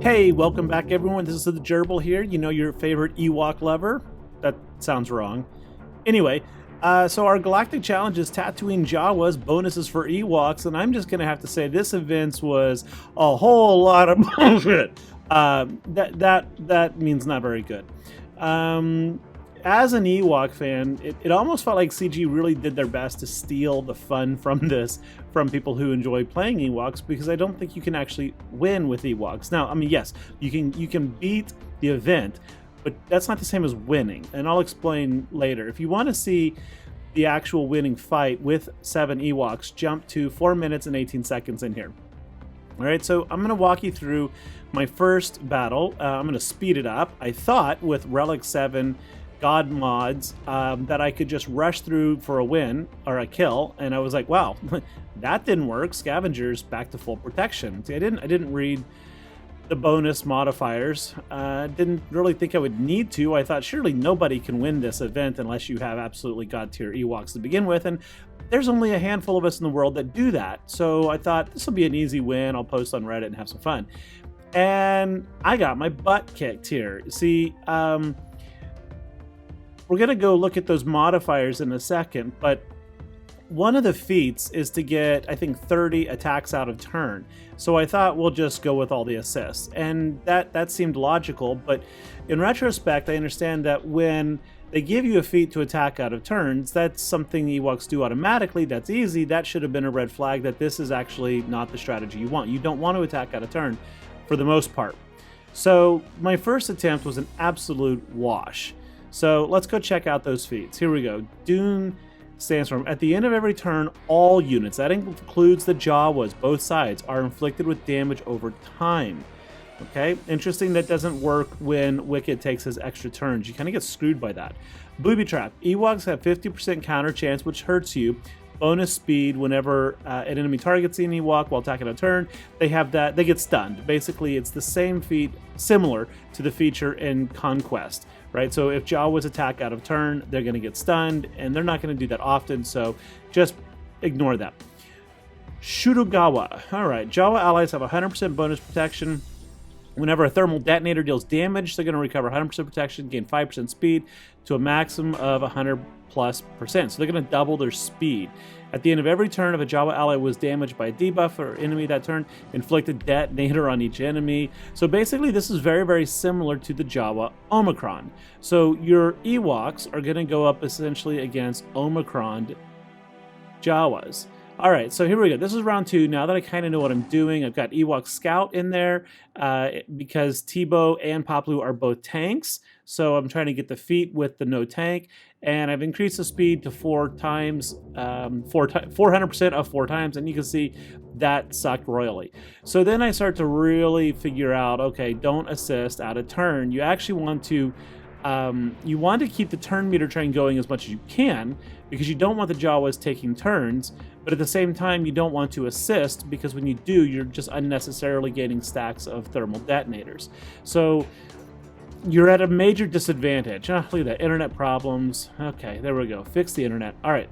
Hey, welcome back everyone. This is the Gerbil here. You know, your favorite Ewok lover. That sounds wrong. Anyway, so our Galactic Challenge is Tatooine Jawas, bonuses for Ewoks, and I'm just going to have to say this event was a whole lot of bullshit. That means not very good. As an Ewok fan, it almost felt like CG really did their best to steal the fun from this from people who enjoy playing Ewoks, because I don't think you can actually win with Ewoks. Now, I mean, yes, you can beat the event, but that's not the same as winning, and I'll explain later. If you want to see the actual winning fight with 7 Ewoks, jump to 4 minutes and 18 seconds in here. All right, so I'm going to walk you through my first battle. I'm going to speed it up. I thought with Relic 7 God mods that I could just rush through for a win or a kill, and I was like, wow, that didn't work. Scavengers back to full protection. See, I didn't read the bonus modifiers. Didn't really think I would need to. I thought surely nobody can win this event unless you have absolutely god tier Ewoks to begin with, and there's only a handful of us in the world that do that. So I thought this will be an easy win. I'll post on Reddit and have some fun. And I got my butt kicked here. See, we're going to go look at those modifiers in a second, but one of the feats is to get, I think, 30 attacks out of turn. So I thought we'll just go with all the assists. And that seemed logical, but in retrospect, I understand that when they give you a feat to attack out of turns, that's something Ewoks do automatically. That's easy. That should have been a red flag that this is actually not the strategy you want. You don't want to attack out of turn for the most part. So my first attempt was an absolute wash. So let's go check out those feats. Here we go. Dune stands for, at the end of every turn, all units, that includes the Jawas, both sides, are inflicted with damage over time. Okay, interesting that doesn't work when Wicket takes his extra turns. You kind of get screwed by that. Booby Trap. Ewoks have 50% counter chance, which hurts you. Bonus speed whenever an enemy targets an Ewok while attacking a turn. They have that, they get stunned. Basically, it's the same feat, similar to the feature in Conquest, right? So if Jawas attack out of turn, they're going to get stunned, and they're not going to do that often, so just ignore that. Shurugawa. All right, Jawa allies have 100% bonus protection. Whenever a thermal detonator deals damage, they're going to recover 100% protection, gain 5% speed to a maximum of 100+%. So they're going to double their speed. At the end of every turn, if a Jawa ally was damaged by a debuff or enemy that turn, inflict a detonator on each enemy. So basically, this is very, very similar to the Jawa Omicron. So your Ewoks are going to go up essentially against Omicron Jawas. All right, so here we go. This is round 2. Now that I kind of know what I'm doing, I've got Ewok Scout in there because Tebow and Paploo are both tanks. So I'm trying to get the feat with the no tank, and I've increased the speed to 4 times, 400% of 4 times, and you can see that sucked royally. So then I start to really figure out, okay, don't assist out of turn. You actually want to keep the turn meter train going as much as you can, because you don't want the Jawas taking turns, but at the same time, you don't want to assist, because when you do, you're just unnecessarily gaining stacks of thermal detonators. So you're at a major disadvantage. Look at that, internet problems. Okay, there we go. Fix the internet. All right,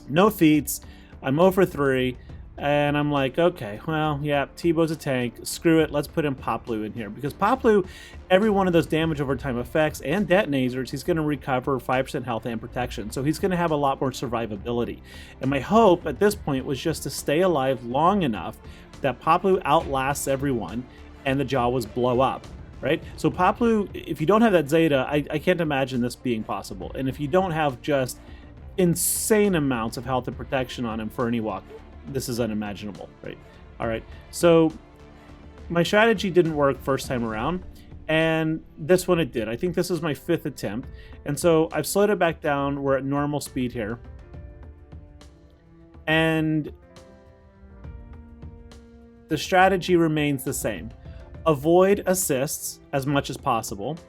no feats. I'm 0 for 3. And I'm like, okay, well, yeah, Tebow's a tank. Screw it, let's put in Paploo in here. Because Paploo, every one of those damage over time effects and detonators, he's going to recover 5% health and protection. So he's going to have a lot more survivability. And my hope at this point was just to stay alive long enough that Paploo outlasts everyone and the Jawas blow up, right? So Paploo, if you don't have that Zeta, I can't imagine this being possible. And if you don't have just insane amounts of health and protection on him for an Ewok, this is unimaginable, right? All right, so my strategy didn't work first time around, and this one it did. I think this is my 5th attempt, and so I've slowed it back down. We're at normal speed here, and the strategy remains the same. Avoid assists as much as possible.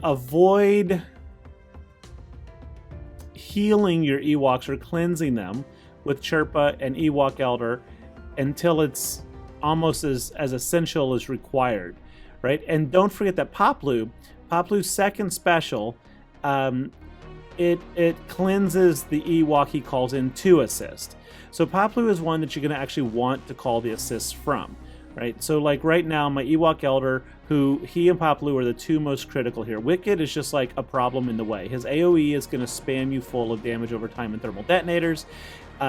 Avoid healing your Ewoks or cleansing them with Chirpa and Ewok Elder until it's almost as essential as required, right? And don't forget that Paploo's second special, it cleanses the Ewok he calls in to assist. So Paploo is one that you're going to actually want to call the assists from. right? So like right now, my Ewok Elder, he and Paploo are the two most critical here. Wicket is just like a problem in the way. His AoE is going to spam you full of damage over time and thermal detonators.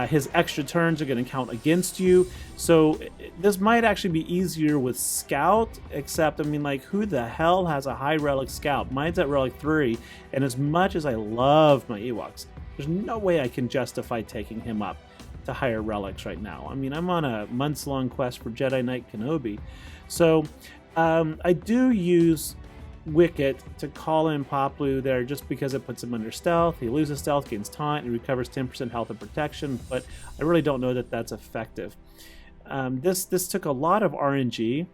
His extra turns are going to count against you. So this might actually be easier with Scout, except, I mean, like, who the hell has a high Relic Scout? Mine's at Relic 3, and as much as I love my Ewoks, there's no way I can justify taking him up to higher relics right now. I mean, I'm on a months-long quest for Jedi Knight Kenobi. So I do use Wicket to call in Paploo there just because it puts him under stealth. He loses stealth, gains taunt, and recovers 10% health and protection, but I really don't know that that's effective. This took a lot of RNG.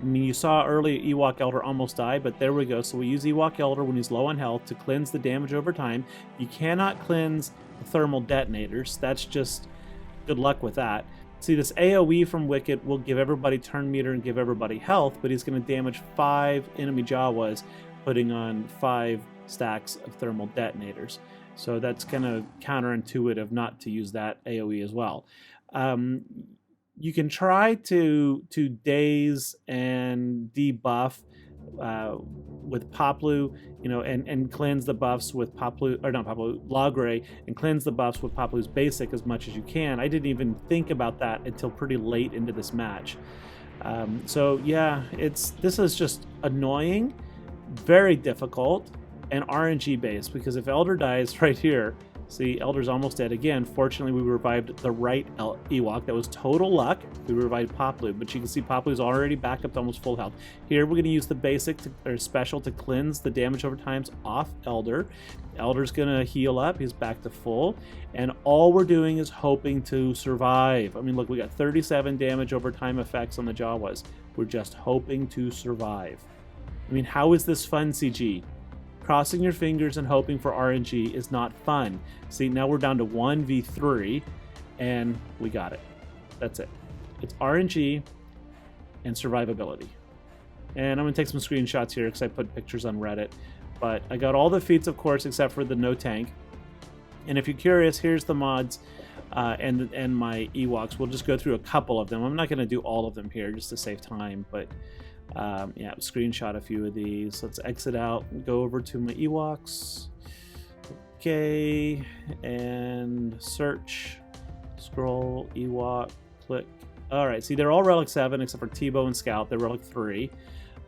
I mean, you saw early Ewok Elder almost die, but there we go. So we use Ewok Elder when he's low on health to cleanse the damage over time. You cannot cleanse the thermal detonators. That's just good luck with that. See, this AoE from Wicket will give everybody turn meter and give everybody health, but he's going to damage 5 enemy Jawas, putting on 5 stacks of thermal detonators. So that's kind of counterintuitive not to use that AoE as well. You can try to daze and debuff with Paploo, you know, and cleanse the buffs with Paploo, or not Paploo, Logray, and cleanse the buffs with Paploo's basic as much as you can. I didn't even think about that until pretty late into this match. So yeah, this is just annoying, very difficult, and RNG based, because if Elder dies right here, see, Elder's almost dead again. Fortunately, we revived the right Ewok. That was total luck. We revived Paploo, but you can see Paploo's already back up to almost full health. Here, we're going to use the basic or special to cleanse the damage over times off Elder. Elder's going to heal up. He's back to full. And all we're doing is hoping to survive. I mean, look, we got 37 damage over time effects on the Jawas. We're just hoping to survive. I mean, how is this fun, CG? Crossing your fingers and hoping for RNG is not fun. See, now we're down to 1v3, and we got it. That's it. It's RNG and survivability. And I'm going to take some screenshots here because I put pictures on Reddit. But I got all the feats, of course, except for the no tank. And if you're curious, here's the mods and my Ewoks. We'll just go through a couple of them. I'm not going to do all of them here just to save time, but yeah, screenshot a few of these. Let's exit out and go over to my Ewoks. Okay, and search, scroll, Ewok, click. All right, see, they're all Relic 7 except for Tebow and Scout. They're Relic 3.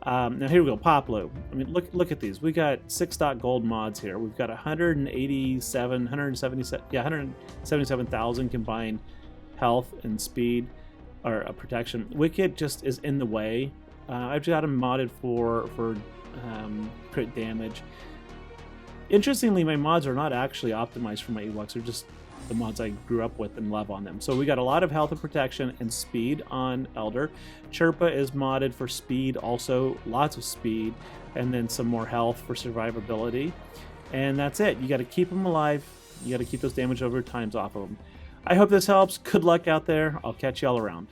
Now here we go, Paploo. I mean, look at these. We got 6 gold mods here. We've got 177,000 combined health and speed, or protection. Wicket just is in the way. I've got him modded for crit damage. Interestingly, my mods are not actually optimized for my Ewoks. They're just the mods I grew up with and love on them. So we got a lot of health and protection and speed on Elder. Chirpa is modded for speed, also lots of speed, and then some more health for survivability. And that's it. You got to keep them alive. You got to keep those damage over times off of them. I hope this helps. Good luck out there. I'll catch y'all around.